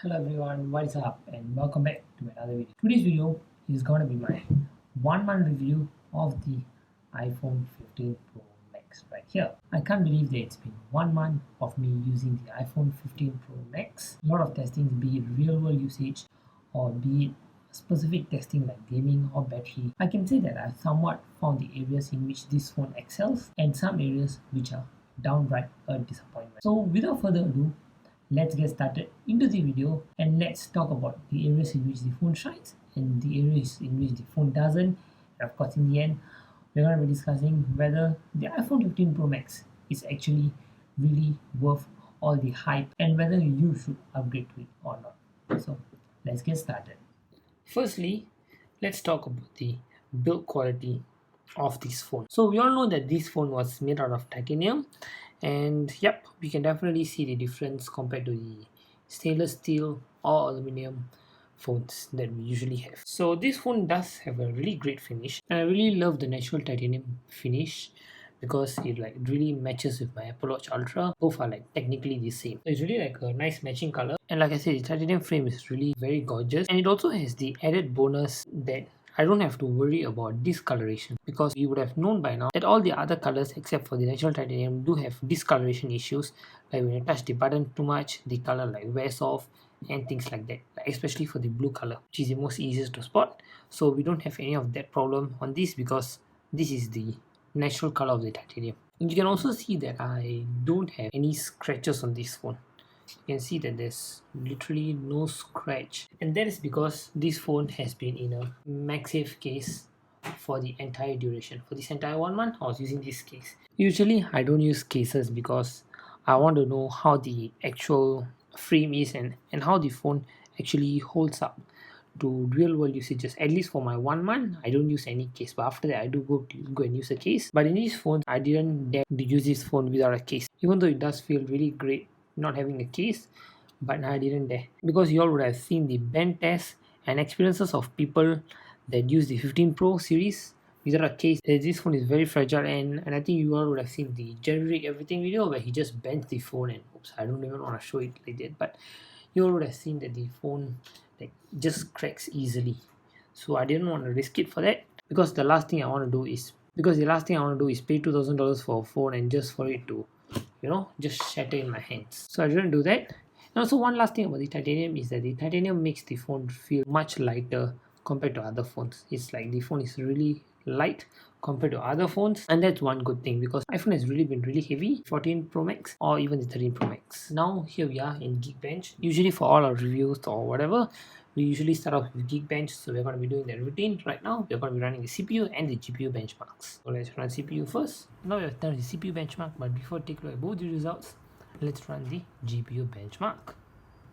Hello everyone, what is up and welcome back to another video. Today's video is going to be my 1 month review of the iPhone 15 Pro Max right here. I can't believe that it's been 1 month of me using the iPhone 15 Pro Max. A lot of testing, be it real world usage or be it specific testing like gaming or battery. I can say that I somewhat found the areas in which this phone excels and some areas which are downright a disappointment. So without further ado, let's get started into the video and let's talk about the areas in which the phone shines and the areas in which the phone doesn't. And of course, in the end, we're going to be discussing whether the iPhone 15 Pro Max is actually really worth all the hype and whether you should upgrade to it or not. So let's get started. Firstly, let's talk about the build quality of this phone. So we all know that this phone was made out of titanium, and yep, we can definitely see the difference compared to the stainless steel or aluminum phones that we usually have. So this phone does have a really great finish, and I really love the natural titanium finish because it like really matches with my Apple Watch Ultra. Both are like technically the same. So it's really like a nice matching color. And like I said, the titanium frame is really very gorgeous. And it also has the added bonus that I don't have to worry about discoloration because you would have known by now that all the other colors except for the natural titanium do have discoloration issues. Like when you touch the button too much, the color like wears off and things like that, like especially for the blue color, which is the most easiest to spot. So we don't have any of that problem on this because this is the natural color of the titanium. And you can also see that I don't have any scratches on this phone. You can see that there's literally no scratch, and that is because this phone has been in a MagSafe case for the entire duration. For this entire 1 month, I was using this case. Usually I don't use cases because I want to know how the actual frame is and how the phone actually holds up to real world usages. At least for my 1 month, I don't use any case, but after that I do go and use a case. But in this phone, I didn't dare to use this phone without a case, even though it does feel really great not having a case. But I didn't dare because you all would have seen the bend tests and experiences of people that use the 15 Pro series without a case. This phone is very fragile, and I think you all would have seen the generic everything video where he just bends the phone and oops, I don't even want to show it like that, but you all would have seen that the phone like just cracks easily. So I didn't want to risk it for that because the last thing I want to do is pay $2,000 for a phone and just for it to just shatter in my hands. So I didn't do that. And also one last thing about the titanium is that the titanium makes the phone feel much lighter compared to other phones. It's like the phone is really light compared to other phones, and that's one good thing because iPhone has really been really heavy, 14 Pro Max or even the 13 Pro Max. Now here we are in Geekbench. Usually for all our reviews or whatever, we usually start off with Geekbench, so we're going to be doing that routine right now. We're going to be running the CPU and the GPU benchmarks. So let's run CPU first. Now we have done the CPU benchmark, but before take a look at both the results, let's run the GPU benchmark.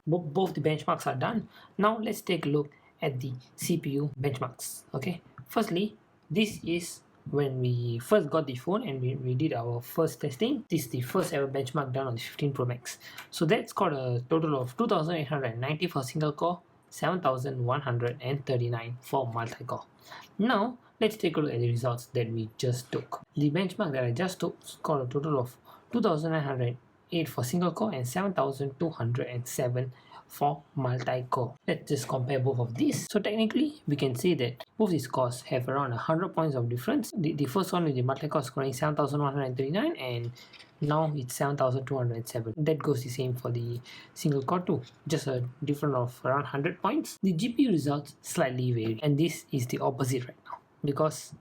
Both the benchmarks are done. Now let's take a look at the CPU benchmarks. Okay, firstly, this is when we first got the phone and we did our first testing. This is the first ever benchmark done on the 15 Pro Max. So that's got a total of 2890 for single core, 7139 for multi-core. Now let's take a look at the results that we just took. The benchmark that I just took scored a total of 2908 for single core and 7207 for multi-core. Let's just compare both of these. So technically we can say that both these cores have around 100 points of difference. The first one with the multi-core scoring 7139 and now it's 7207. That goes the same for the single core too, just a difference of around 100 points. The GPU results slightly vary, and this is the opposite right now because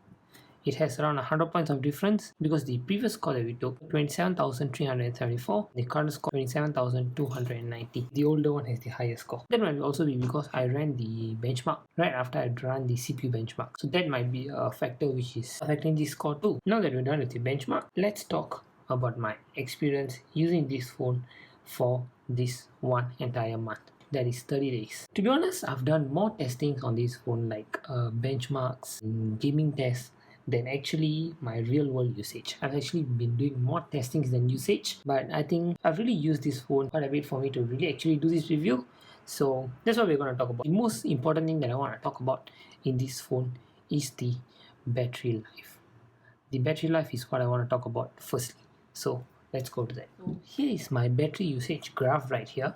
it has around 100 points of difference because the previous score that we took 27,374, the current score 27,290. The older one has the highest score. That might also be because I ran the benchmark right after I ran the CPU benchmark, so that might be a factor which is affecting this score too. Now that we're done with the benchmark, let's talk about my experience using this phone for this one entire month, that is 30 days. To be honest, I've done more testings on this phone like benchmarks, gaming tests than actually my real world usage. I've actually been doing more testings than usage, but I think I've really used this phone quite a bit for me to really actually do this review. So that's what we're going to talk about. The most important thing that I want to talk about in this phone is the battery life. The battery life is what I want to talk about firstly. So let's go to that. So here is my battery usage graph right here.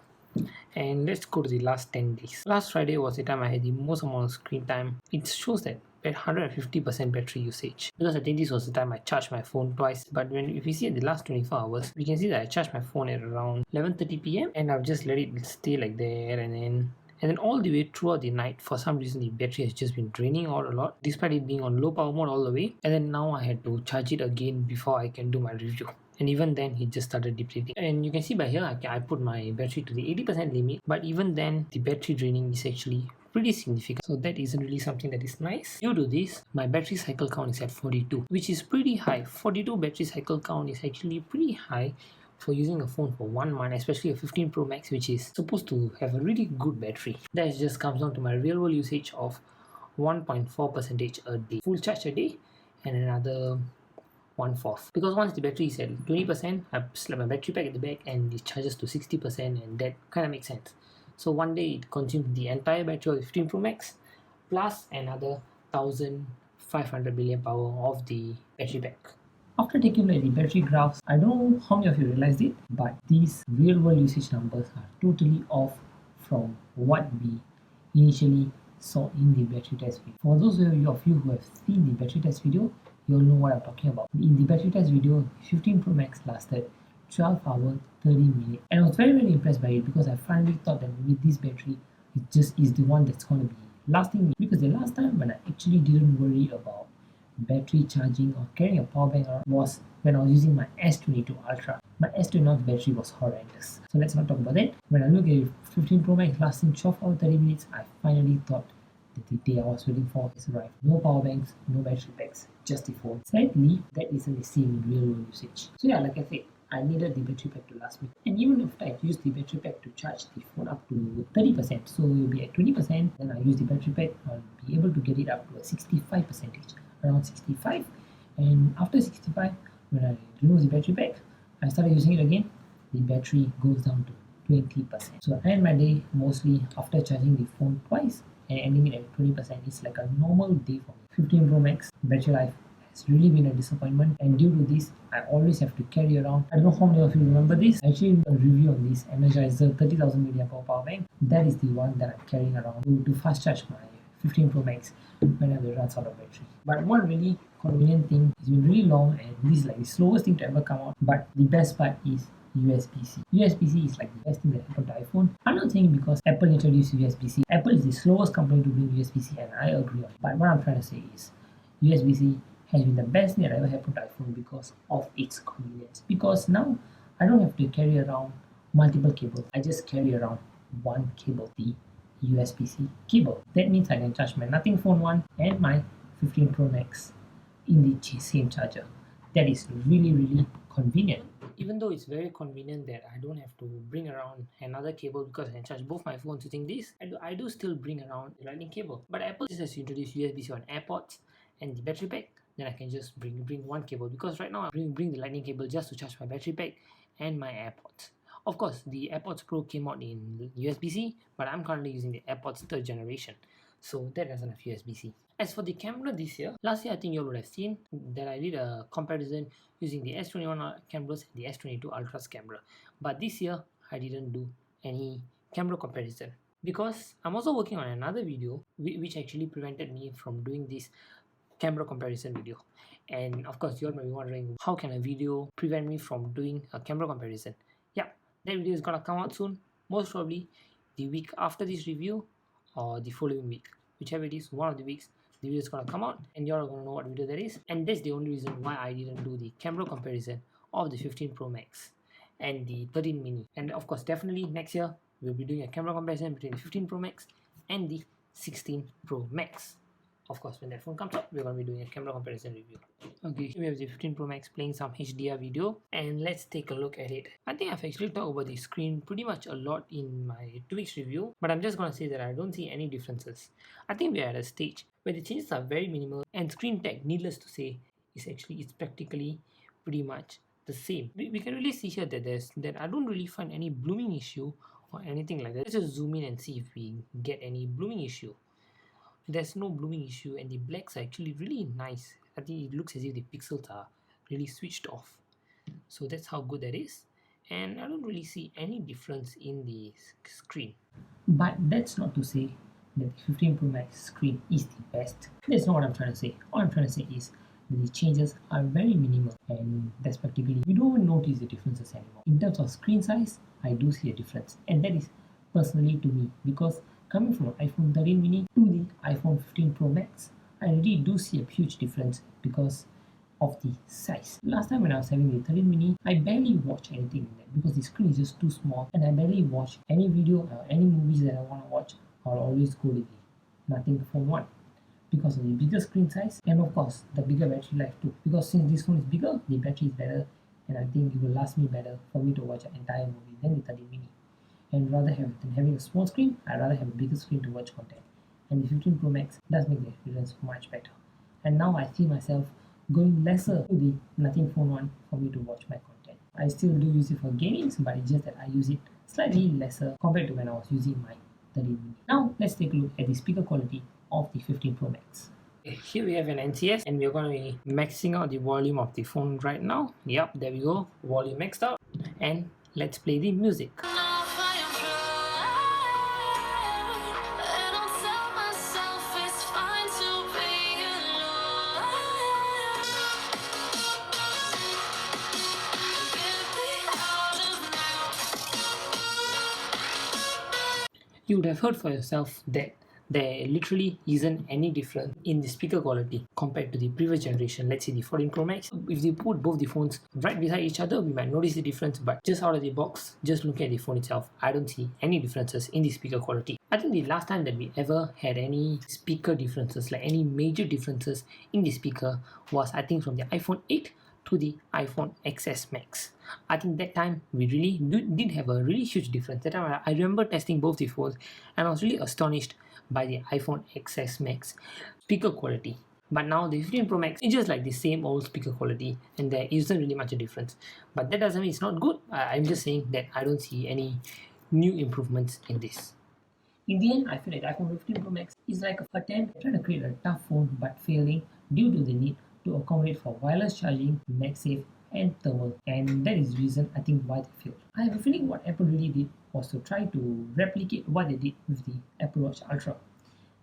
And let's go to the last 10 days. Last Friday was the time I had the most amount of screen time. It shows that at 150% battery usage, because I think this was the time I charged my phone twice. But if you see at the last 24 hours, we can see that I charged my phone at around 11:30 p.m. and I've just let it stay like there, and then all the way throughout the night, for some reason the battery has just been draining out a lot, despite it being on low power mode all the way. And then now I had to charge it again before I can do my review. And even then it just started depleting. And you can see by here I put my battery to the 80% limit, but even then the battery draining is actually pretty significant. So that isn't really something that is nice. Due to this, my battery cycle count is at 42, which is pretty high. 42 battery cycle count is actually pretty high for using a phone for 1 month, especially a 15 Pro Max, which is supposed to have a really good battery. That just comes down to my real world usage of 1.4% a day. Full charge a day and another 1/4. Because once the battery is at 20%, I slap my battery pack at the back and it charges to 60%, and that kind of makes sense. So one day it consumes the entire battery of the 15 Pro Max plus another 1500 milliamp hour of the battery pack. After taking a look at the battery graphs, I don't know how many of you realized it, but these real world usage numbers are totally off from what we initially saw in the battery test video. For those of you who have seen the battery test video, you'll know what I'm talking about. In the battery test video, 15 Pro Max lasted 12 hours 30 minutes, and I was very impressed by it because I finally thought that maybe this battery it just is the one that's going to be lasting me, because the last time when I actually didn't worry about battery charging or carrying a power bank around was when I was using my S22 Ultra. My S21 battery was horrendous. So let's not talk about that. When I look at 15 Pro Max lasting 12 hours 30 minutes, I finally thought that the day I was waiting for is arrived. No power banks, no battery packs, just the phone. Sadly, that isn't the same in real world usage. So yeah, like I said, I needed the battery pack to last me. And even after I used the battery pack to charge the phone up to 30%, so you'll be at 20%, then I use the battery pack, I'll be able to get it up to a 65%, around 65. And after 65, when I remove the battery pack, I started using it again, the battery goes down to 20%. So I end my day mostly after charging the phone twice and ending it at 20%. It's like a normal day for me. 15 Pro Max battery life has really been a disappointment, and due to this I always have to carry around, I don't know how many of you remember this, I actually did a review on this Energizer 30,000 mAh power bank. That is the one that I'm carrying around to fast charge my 15 Pro Max whenever it runs out of battery. But one really convenient thing, it's been really long and this is like the slowest thing to ever come out, but the best part is USB-C. USB-C is like the best thing that happened to iPhone. I'm not saying because Apple introduced USB-C. Apple is the slowest company to bring USB-C, and I agree on it. But what I'm trying to say is USB-C has been the best thing that ever happened to iPhone because of its convenience. Because now I don't have to carry around multiple cables. I just carry around one cable, the USB-C cable. That means I can charge my Nothing Phone 1 and my 15 Pro Max in the same charger. That is really convenient. Even though it's very convenient that I don't have to bring around another cable because I can charge both my phones using this, I do still bring around the lightning cable. But Apple just has introduced USB-C on AirPods and the battery pack, then I can just bring one cable, because right now I bring the lightning cable just to charge my battery pack and my AirPods. Of course, the AirPods Pro came out in USB-C, but I'm currently using the AirPods 3rd generation, so that doesn't have USB-C. As for the camera this year, last year I think you would have seen that I did a comparison using the S21 cameras and the S22 Ultra's camera. But this year I didn't do any camera comparison because I'm also working on another video which actually prevented me from doing this camera comparison video. And of course you all might be wondering, how can a video prevent me from doing a camera comparison? Yeah, that video is gonna come out soon, most probably the week after this review or the following week, whichever it is, one of the weeks the video is gonna come out and you're gonna know what video that is. And that's the only reason why I didn't do the camera comparison of the 15 Pro Max and the 13 mini. And of course definitely next year we'll be doing a camera comparison between the 15 Pro Max and the 16 Pro Max. Of course, when that phone comes out, we're going to be doing a camera comparison review. Okay, here we have the 15 Pro Max playing some HDR video, and let's take a look at it. I think I've actually talked about the screen pretty much a lot in my 2 weeks review, but I'm just going to say that I don't see any differences. I think we're at a stage where the changes are very minimal, and screen tech, needless to say, it's practically pretty much the same. We can really see here that I don't really find any blooming issue or anything like that. Let's just zoom in and see if we get any blooming issue. There's no blooming issue, and the blacks are actually really nice. I think it looks as if the pixels are really switched off, so that's how good that is. and I don't really see any difference in the screen. But that's not to say that the 15 Pro Max screen is the best. That's not what I'm trying to say. All I'm trying to say is that the changes are very minimal, and that's practically you don't even notice the differences anymore. In terms of screen size, I do see a difference, and that is personally to me because coming from an iPhone 13 mini to the iPhone 15 Pro Max, I really do see a huge difference because of the size. Last time when I was having the 13 mini, I barely watch anything in that because the screen is just too small and I barely watch any video or any movies that I want to watch. I'll always go to the Nothing Phone 1 because of the bigger screen size and of course the bigger battery life too, because since this phone is bigger, the battery is better and I think it will last me better for me to watch an entire movie than the 13 mini. And rather than having a small screen, I'd rather have a bigger screen to watch content. And the 15 Pro Max does make the experience much better. And now I see myself going lesser to the Nothing Phone 1 for me to watch my content. I still do use it for gaming, but it's just that I use it slightly lesser compared to when I was using my 13 mini. Now let's take a look at the speaker quality of the 15 Pro Max. Here we have an NCS and we're going to be maxing out the volume of the phone right now. Yep, there we go, volume maxed out, and let's play the music. You would have heard for yourself that there literally isn't any difference in the speaker quality compared to the previous generation. Let's say the 14 Pro Max. If we put both the phones right beside each other, we might notice the difference, but just out of the box, just looking at the phone itself, I don't see any differences in the speaker quality. I think the last time that we ever had any speaker differences, like any major differences in the speaker, was I think from the iPhone 8 to the iPhone XS Max. I think that time we really did have a really huge difference. That time I remember testing both the phones and I was really astonished by the iPhone XS Max speaker quality. But now the 15 Pro Max is just like the same old speaker quality and there isn't really much a difference. But that doesn't mean it's not good. I'm just saying that I don't see any new improvements in this. In the end, I feel like the iPhone 15 Pro Max is like an attempt at trying to create a tough phone but failing due to the need to accommodate for wireless charging, MagSafe, and thermal, and that is the reason I think why they failed. I have a feeling what Apple really did was to try to replicate what they did with the Apple Watch Ultra.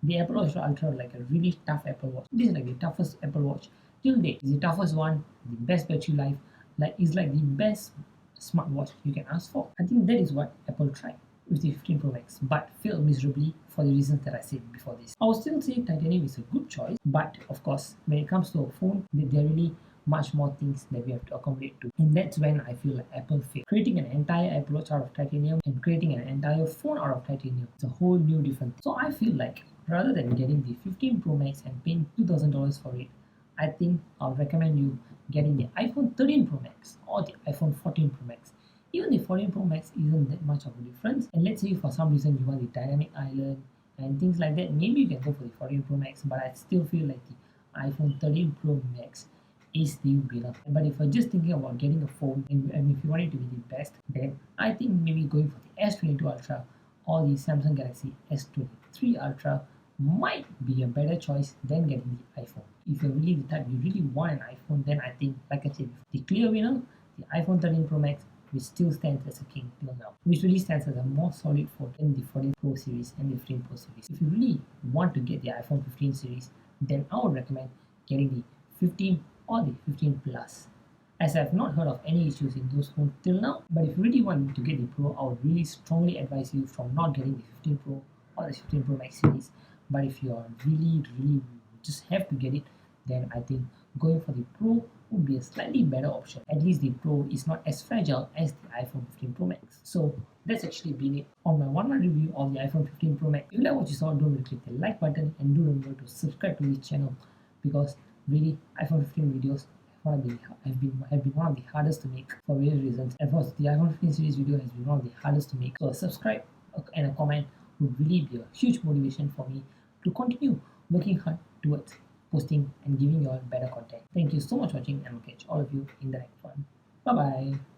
The Apple Watch Ultra like a really tough Apple Watch. This is like the toughest Apple Watch till date. It's the toughest one, the best battery life, like it's like the best smartwatch you can ask for. I think that is what Apple tried with the 15 Pro Max, but failed miserably for the reasons that I said before this. I would still say titanium is a good choice, but of course, when it comes to a phone, there are really much more things that we have to accommodate to. And that's when I feel like Apple failed. Creating an entire Apple Watch out of titanium and creating an entire phone out of titanium is a whole new different. So I feel like rather than getting the 15 Pro Max and paying $2,000 for it, I think I'll recommend you getting the iPhone 13 Pro Max or the iPhone 14 Pro Max. Even the 14 Pro Max isn't that much of a difference. And let's say for some reason you want the dynamic island and things like that, maybe you can go for the 14 Pro Max, but I still feel like the iPhone 13 Pro Max is the winner. But if you're just thinking about getting a phone and if you want it to be the best, then I think maybe going for the S22 Ultra or the Samsung Galaxy S23 Ultra might be a better choice than getting the iPhone. If you're really the type you really want an iPhone, then I think, like I said, the clear winner, the iPhone 13 Pro Max, which still stands as a king till now, which really stands as a more solid phone than the 14 Pro series and the 15 Pro series. If you really want to get the iPhone 15 series, then I would recommend getting the 15 or the 15 Plus, as I have not heard of any issues in those phones till now. But if you really want to get the Pro, I would really strongly advise you from not getting the 15 Pro or the 15 Pro Max series. But if you are really just have to get it, then I think going for the Pro would be a slightly better option. At least the Pro is not as fragile as the iPhone 15 Pro Max. So that's actually been it on my one-month review of the iPhone 15 Pro Max. If you like what you saw, don't forget to click the like button and do remember to subscribe to this channel, because really iPhone 15 videos have been one of the hardest to make for various reasons. And of course, the iPhone 15 series video has been one of the hardest to make. So a subscribe and a comment would really be a huge motivation for me to continue working hard towards posting and giving you all better content. Thank you so much for watching, and I'll catch all of you in the next one. Bye bye.